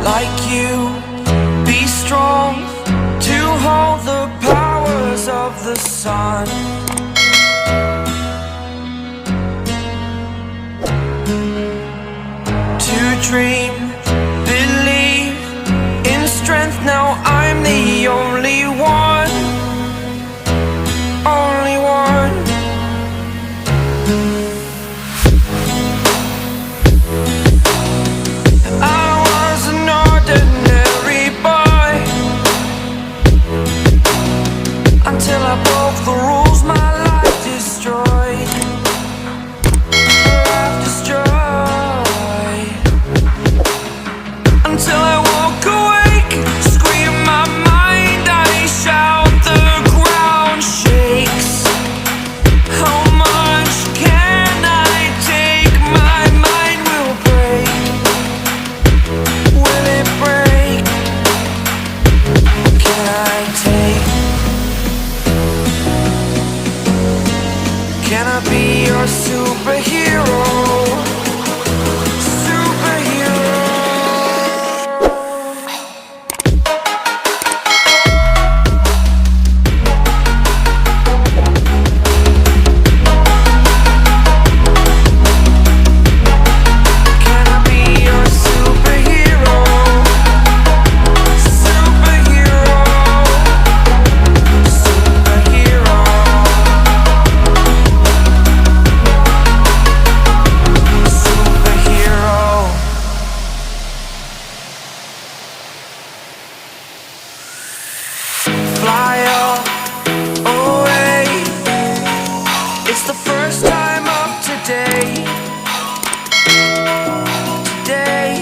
like you. Be strong to hold the powers of the sun. To dream, believe in strength. Now I'm the only one, only one. I was an ordinary boy until I broke the rules. My life destroyed, life destroyed. Until I woke awake, scream my mind, I shout, the ground shakes. How much can I take? My mind will break. Will it break? Can I take? Can I be your superhero? Superhero. Can I be your superhero? Superhero. Superhero. Superhero. Fly away. It's the first time of today. Today.